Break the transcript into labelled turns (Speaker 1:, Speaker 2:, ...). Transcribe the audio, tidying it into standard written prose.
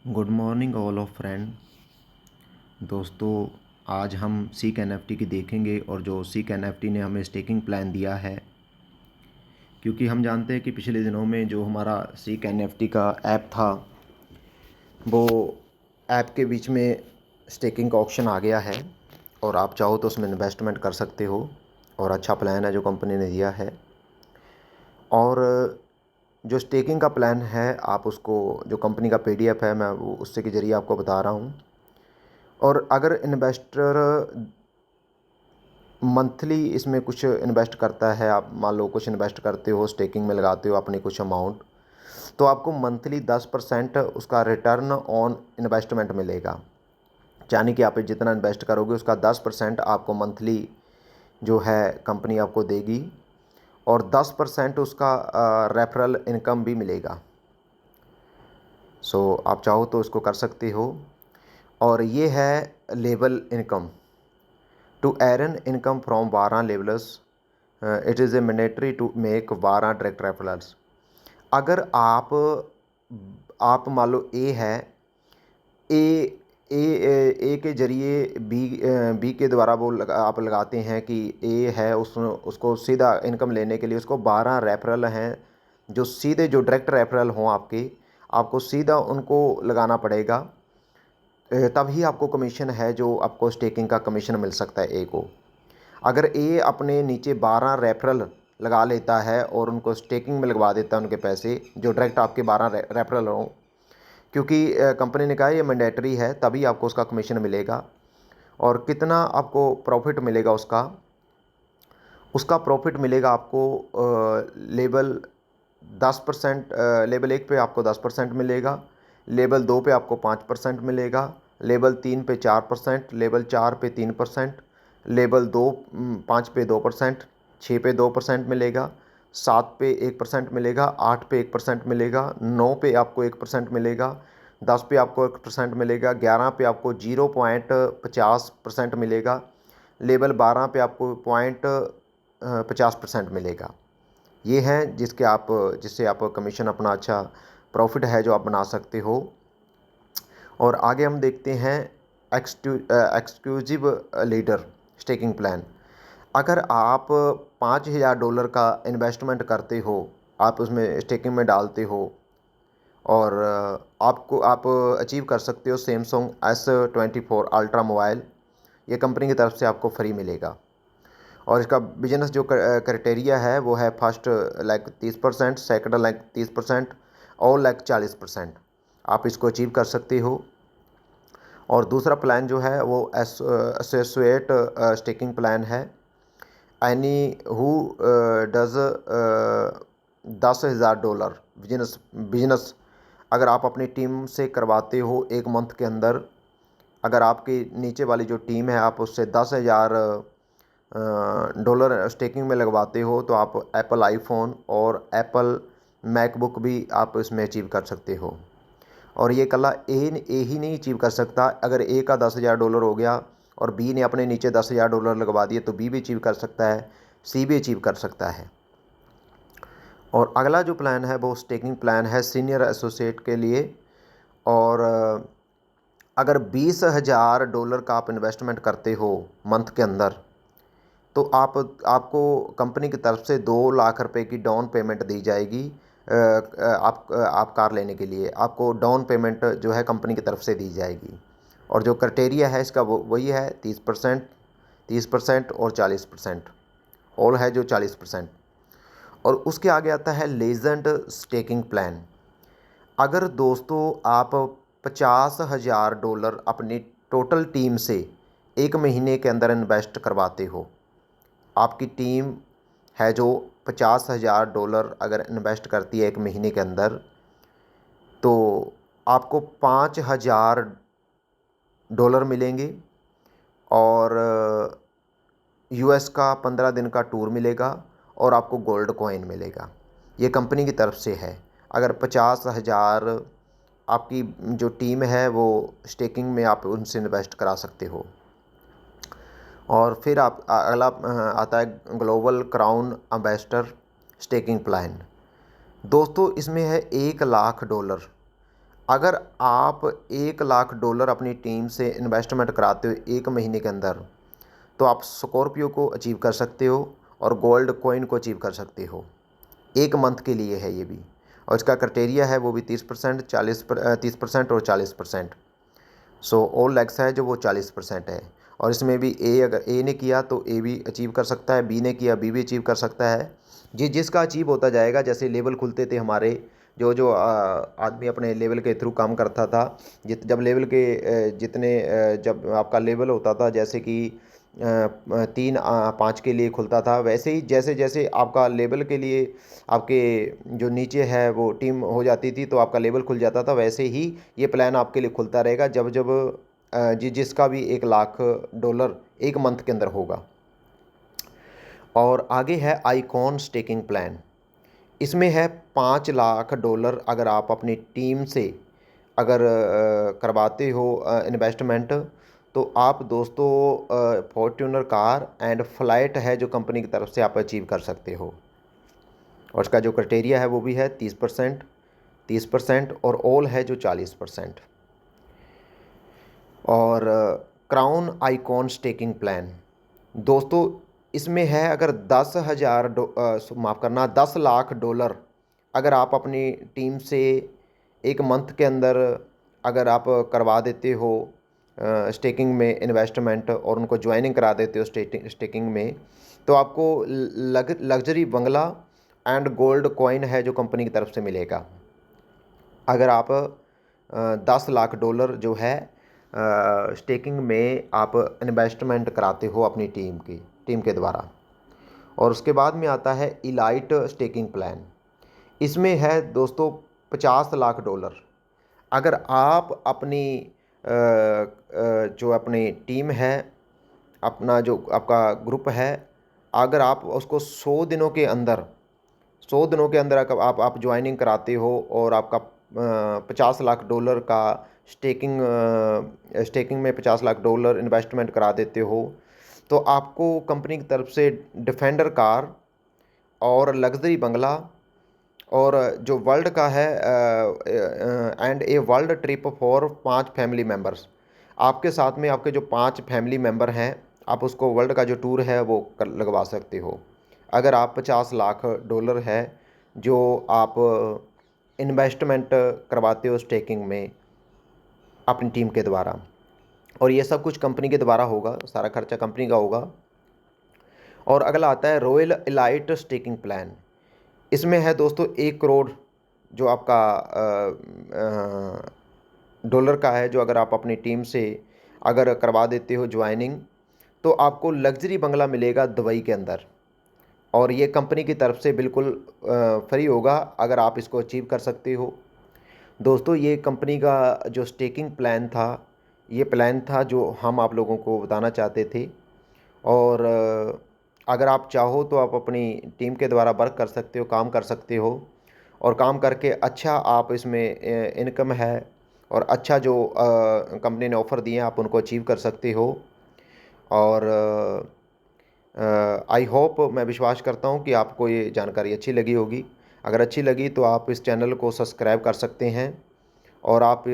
Speaker 1: Good morning all of friend. दोस्तों, आज हम सीक एनएफटी की देखेंगे और जो सीक एनएफटी ने हमें स्टेकिंग प्लान दिया है, क्योंकि हम जानते हैं कि पिछले दिनों में जो हमारा सीक एनएफटी का ऐप था, वो ऐप के बीच में स्टेकिंग का ऑप्शन आ गया है और आप चाहो तो उसमें इन्वेस्टमेंट कर सकते हो और अच्छा प्लान है जो कंपनी ने दिया है। और जो स्टेकिंग का प्लान है, आप उसको जो कंपनी का पीडीएफ है, मैं वो उससे के ज़रिए आपको बता रहा हूँ। और अगर इन्वेस्टर मंथली इसमें कुछ इन्वेस्ट करता है, आप मान लो कुछ इन्वेस्ट करते हो, स्टेकिंग में लगाते हो अपनी कुछ अमाउंट, तो आपको मंथली 10% उसका रिटर्न ऑन इन्वेस्टमेंट मिलेगा। यानी कि आप जितना इन्वेस्ट करोगे उसका 10% आपको मंथली जो है कंपनी आपको देगी और 10% उसका रेफरल इनकम भी मिलेगा। आप चाहो तो इसको कर सकते हो। और ये है level income. To earn income from Vara levelers, it is a mandatory to make Vara direct referrals। अगर आप मान लो ए है, ए ए के जरिए बी के द्वारा आप लगाते हैं कि ए है, उसको सीधा इनकम लेने के लिए उसको 12 रेफरल हैं जो सीधे जो डायरेक्ट रेफरल हों आपको सीधा उनको लगाना पड़ेगा। तभी आपको कमीशन है, जो आपको स्टेकिंग का कमीशन मिल सकता है ए को। अगर ए अपने नीचे 12 रेफरल लगा लेता है और उनको स्टेकिंग में लगवा देता है उनके पैसे, जो डायरेक्ट आपके 12 रेफरल हों, क्योंकि कंपनी ने कहा ये मैंडेटरी है, तभी आपको उसका कमीशन मिलेगा। और कितना आपको प्रॉफिट मिलेगा उसका प्रॉफिट मिलेगा आपको लेवल 10%, लेवल 1 पे आपको 10% मिलेगा, लेवल 2 पे आपको 5% मिलेगा, लेवल 3 पे 4%, लेवल 4 पे 3%, लेवल 5 पे 2%, 6 पे 2% मिलेगा, 7 पे 1% मिलेगा, 8 पे 1% मिलेगा, 9 पे आपको 1% मिलेगा, 10 पे आपको 1% मिलेगा, 11 पे आपको 0.50% मिलेगा, लेवल 12 पे आपको 0.50% मिलेगा। ये हैं जिससे आप कमीशन अपना अच्छा प्रॉफिट है जो आप बना सकते हो। और आगे हम देखते हैं एक्सक्लूसिव लीडर स्टेकिंग प्लान। अगर आप $5,000 का इन्वेस्टमेंट करते हो, आप उसमें स्टेकिंग में डालते हो और आप अचीव कर सकते हो सैमसंग S24 अल्ट्रा मोबाइल। ये कंपनी की तरफ से आपको फ्री मिलेगा। और इसका बिजनेस जो क्राइटेरिया है वो है, फर्स्ट लाइक 30%, सेकंड लाइक 30% और लाइक 40%। आप इसको अचीव कर सकते हो। और दूसरा प्लान जो है वो एसोसिएट स्टेकिंग प्लान है। एनी हु डज $10,000 बिजनेस अगर आप अपनी टीम से करवाते हो एक मंथ के अंदर, अगर आपकी नीचे वाली जो टीम है आप उससे $10,000 स्टेकिंग में लगवाते हो, तो आप एप्पल आईफोन और एप्पल मैकबुक भी आप इसमें अचीव कर सकते हो। और ये कला ए ही नहीं अचीव कर सकता। अगर ए का $10,000 हो गया और बी ने अपने नीचे $10,000 लगवा दिए, तो बी भी अचीव कर सकता है, सी भी अचीव कर सकता है। और अगला जो प्लान है वो स्टेकिंग प्लान है सीनियर एसोसिएट के लिए। और अगर $20,000 का आप इन्वेस्टमेंट करते हो मंथ के अंदर, तो आपको कंपनी की तरफ से 2 लाख रुपए की डाउन पेमेंट दी जाएगी। आप कार लेने के लिए आपको डाउन पेमेंट जो है कंपनी की तरफ से दी जाएगी। और जो क्राइटेरिया है इसका वही है 30% और 40%, ऑल है जो 40%। और उसके आगे आता है लेजेंड स्टेकिंग प्लान। अगर दोस्तों आप $50,000 अपनी टोटल टीम से एक महीने के अंदर इन्वेस्ट करवाते हो, आपकी टीम है जो $50,000 अगर इन्वेस्ट करती है एक महीने के अंदर, तो आपको $5,000 मिलेंगे और यूएस का 15 दिन का टूर मिलेगा और आपको गोल्ड कॉइन मिलेगा। ये कंपनी की तरफ से है। अगर 50,000 आपकी जो टीम है वो स्टेकिंग में आप उनसे इन्वेस्ट करा सकते हो। और फिर आप अगला आता है global crown ambassador staking plan. दोस्तों इसमें है $1,00,000। अगर आप $1,00,000 अपनी टीम से इन्वेस्टमेंट कराते हो 1 महीने के अंदर, तो आप स्कॉर्पियो को अचीव कर सकते हो और गोल्ड कॉइन को अचीव कर सकते हो। 1 मंथ के लिए है ये भी, और इसका क्राइटेरिया है वो भी 30%, 30% और 40%। सो ऑल लेग्स है जो वो 40% है। और इसमें भी अगर ए ने किया तो ए भी अचीव कर सकता है, बी ने किया बी भी अचीव कर सकता है। जिसका अचीव होता जाएगा, जैसे लेवल खुलते थे हमारे, जो जो आदमी अपने लेवल के थ्रू काम करता था, जब लेवल के जब आपका लेवल होता था, जैसे कि 3 5 के लिए खुलता था, वैसे ही जैसे जैसे आपका लेवल के लिए आपके जो नीचे है वो टीम हो जाती थी तो आपका लेवल खुल जाता था, वैसे ही ये प्लान आपके लिए खुलता रहेगा जब जब जिसका भी $1,00,000 1 मंथ के अंदर होगा। और आगे है आइकॉन स्टेकिंग प्लान। इसमें है $5,00,000 अगर आप अपनी टीम से अगर करवाते हो इन्वेस्टमेंट, तो आप दोस्तों फॉर्च्यूनर कार एंड फ्लाइट है जो कंपनी की तरफ से आप अचीव कर सकते हो। और इसका जो क्राइटेरिया है वो भी है 30%, 30% और ऑल है जो 40%। और क्राउन आइकॉन स्टेकिंग प्लान दोस्तों, इसमें है अगर $10,00,000 अगर आप अपनी टीम से 1 मंथ के अंदर अगर आप करवा देते हो स्टेकिंग में इन्वेस्टमेंट और उनको ज्वाइनिंग करा देते हो स्टेकिंग में, तो आपको luxury Bangla and gold coin है जो कंपनी की तरफ से मिलेगा। अगर आप $10,00,000 जो है स्टेकिंग में आप इन्वेस्टमेंट कराते हो अपनी टीम के द्वारा। और उसके बाद में आता है इलाइट स्टेकिंग प्लान। इसमें है दोस्तों $50,00,000। अगर आप अपनी जो अपनी टीम है, अपना जो आपका ग्रुप है, अगर आप उसको 100 दिनों के अंदर आप ज्वाइनिंग कराते हो और आपका $50,00,000 का स्टेकिंग में $50,00,000 इन्वेस्टमेंट करा देते हो, तो आपको कंपनी की तरफ से डिफेंडर कार और लग्जरी बंगला और जो वर्ल्ड का है and a world trip for 5 family members, आपके साथ में आपके जो 5 फैमिली मेम्बर हैं, आप उसको वर्ल्ड का जो टूर है वो लगवा सकते हो। अगर आप $50,00,000 है जो आप इन्वेस्टमेंट करवाते हो स्टेकिंग में अपनी टीम के द्वारा, और ये सब कुछ कंपनी के द्वारा होगा, सारा खर्चा कंपनी का होगा। और अगला आता है रॉयल इलाइट स्टेकिंग प्लान। इसमें है दोस्तों 1 करोड़ जो आपका डॉलर का है, जो अगर आप अपनी टीम से अगर करवा देते हो ज्वाइनिंग, तो आपको लग्जरी बंगला मिलेगा दुबई के अंदर, और ये कंपनी की तरफ से बिल्कुल फ्री होगा अगर आप इसको अचीव कर सकते हो। दोस्तों, ये कंपनी का जो स्टेकिंग प्लान था, ये प्लान था जो हम आप लोगों को बताना चाहते थे। और अगर आप चाहो तो आप अपनी टीम के द्वारा वर्क कर सकते हो, काम कर सकते हो, और काम करके अच्छा आप इसमें इनकम है और अच्छा जो कंपनी ने ऑफ़र दिए हैं आप उनको अचीव कर सकते हो। और आई होप, मैं विश्वास करता हूँ कि आपको ये जानकारी अच्छी लगी होगी। अगर अच्छी लगी तो आप इस चैनल को सब्सक्राइब कर सकते हैं, और आप